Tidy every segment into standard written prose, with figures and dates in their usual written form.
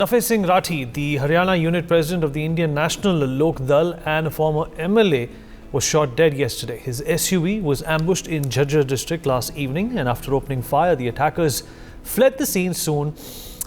Nafez Singh Rathi, the Haryana unit president of the Indian National Lok Dal and a former MLA, was shot dead yesterday. His SUV was ambushed in Jhajjar district last evening, and after opening fire, the attackers fled the scene soon.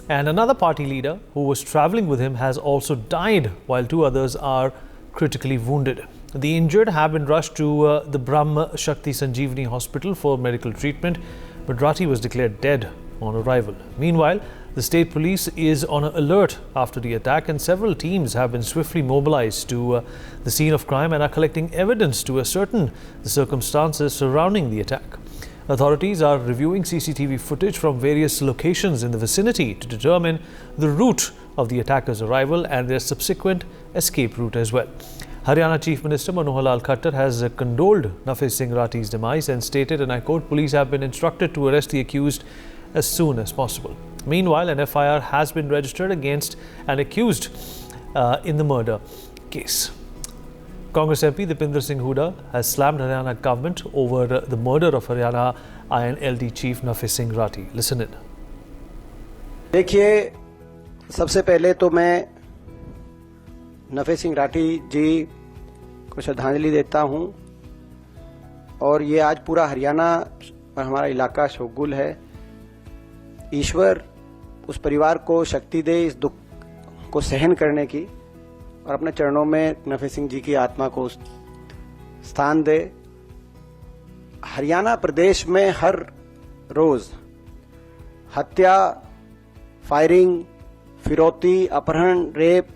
And another party leader who was travelling with him has also died, while two others are critically wounded. The injured have been rushed to the Brahma Shakti Sanjeevani Hospital for medical treatment, but Rathi was declared dead on arrival. Meanwhile, the state police is on alert after the attack, and several teams have been swiftly mobilized to the scene of crime and are collecting evidence to ascertain the circumstances surrounding the attack. Authorities are reviewing CCTV footage from various locations in the vicinity to determine the route of the attackers' arrival and their subsequent escape route as well. Haryana Chief Minister Manohar Lal Khattar has condoled Nafez Singh Rathi's demise and stated, and I quote, police have been instructed to arrest the accused as soon as possible. Meanwhile, an FIR has been registered against an accused in the murder case. Congress MP Dipinder Singh Hooda has slammed Haryana government over the murder of Haryana INLD chief Nafez Singh Rathi. Listen in. देखिए, सबसे पहले तो मैं नफेज सिंह राठी जी को श्रद्धांजलि देता हूं, और ये आज पूरा हरियाणा और हमारा इलाका शोकगुल है। ईश्वर उस परिवार को शक्ति दे इस दुख को सहन करने की, और अपने चरणों में नफेज सिंह जी की आत्मा को स्थान दे। हरियाणा प्रदेश में हर रोज हत्या, फायरिंग, फिरौती, अपहरण, रेप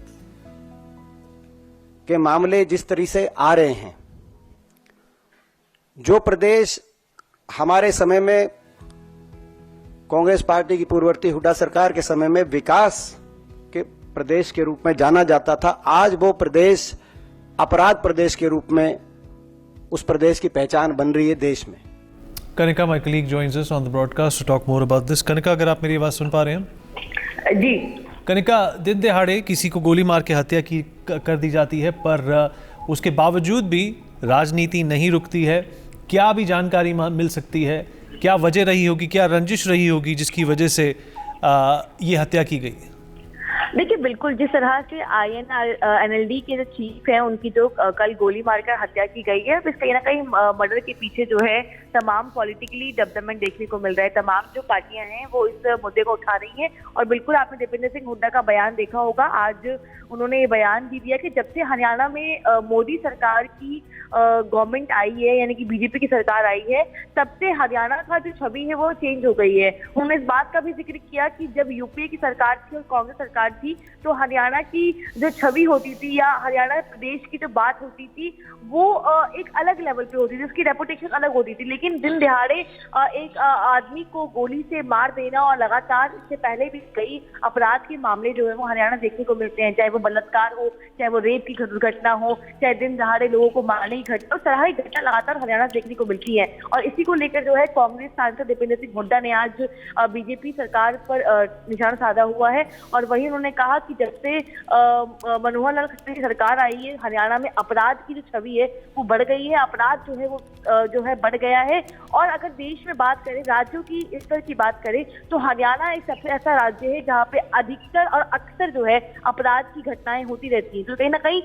के मामले जिस तरह से आ रहे हैं, जो प्रदेश हमारे समय में कांग्रेस पार्टी की पूर्ववर्ती हुड्डा सरकार के समय में विकास के प्रदेश के रूप में जाना जाता था, आज वो प्रदेश अपराध प्रदेश के रूप में उस प्रदेश की पहचान बन रही है देश में। Kanika, my colleague joins us on the broadcast to talk more about this. Kanika, अगर आप मेरी आवाज सुन पा रहे हैं? जी। कनिका, दिन दिहाड़े किसी को गोली मार के हत्या की कर दी जाती है, पर उसके बावजूद भी राजनीति नहीं रुकती है। क्या भी जानकारी मिल सकती है? क्या वजह रही होगी, क्या रंजिश रही होगी जिसकी वजह से ये हत्या की गई? देखिए, बिल्कुल जिस तरह से INLD के जो चीफ हैं, उनकी जो कल गोली मारकर हत्या की गई है, तो कहीं ना कहीं मर्डर के पीछे जो है तमाम पॉलिटिकली डेवलपमेंट देखने को मिल रहा है। तमाम जो पार्टियां हैं वो इस मुद्दे को उठा रही हैं, और बिल्कुल आपने दीपेंद्र सिंह हुड्डा का बयान देखा होगा। आज उन्होंने ये बयान भी दिया कि जब से हरियाणा में मोदी सरकार की गवर्नमेंट आई है, यानी कि बीजेपी की सरकार आई है, तब से हरियाणा का जो छवि है वो चेंज हो गई है। उन्होंने इस बात का भी जिक्र किया कि जब यूपीए की सरकार थी और कांग्रेस सरकार थी, तो हरियाणा की जो छवि होती थी या हरियाणा प्रदेश की जो बात होती थी वो एक अलग लेवल पे होती थी, उसकी रेपुटेशन अलग होती थी। लेकिन दिन दिहाड़े एक आदमी को गोली से मार देना, और लगातार इससे पहले भी कई अपराध के मामले जो है वो हरियाणा देखने को मिलते हैं, चाहे वो बलात्कार हो, चाहे वो रेप की घटना हो, चाहे दिन दहाड़े लोगों को मारने की घटना, उस तरह की घटना लगातार हरियाणा देखने को मिलती है। और इसी को लेकर जो है कांग्रेस सांसद दीपेंद्र सिंह हुड्डा ने आज बीजेपी सरकार पर निशाना साधा हुआ है, और वही उन्होंने कहा कि जब से मनोहर लाल खट्टर की सरकार आई है, हरियाणा में अपराध की जो छवि है वो बढ़ गई है, अपराध जो है वो जो है बढ़ गया है। और अगर देश में बात करें, राज्यों की स्तर की बात करें, तो हरियाणा एक सबसे ऐसा राज्य है जहाँ पे अधिकतर और अक्सर जो है अपराध की घटनाएं होती रहती हैं। तो कहीं ना कहीं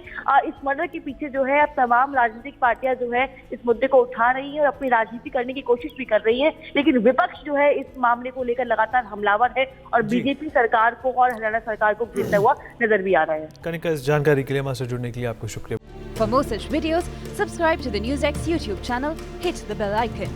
इस मर्डर के पीछे जो है अब तमाम राजनीतिक पार्टियां जो है इस मुद्दे को उठा रही है और अपनी राजनीति करने की कोशिश भी कर रही है, लेकिन विपक्ष जो है इस मामले को लेकर लगातार हमलावर है और बीजेपी सरकार को और हरियाणा सरकार को घेरता हुआ नजर भी आ रहा है। कनिका, इस जानकारी के लिए हमारे साथ जुड़ने के लिए आपको शुक्रिया। For more such videos, subscribe to the NewsX YouTube channel, hit the bell icon.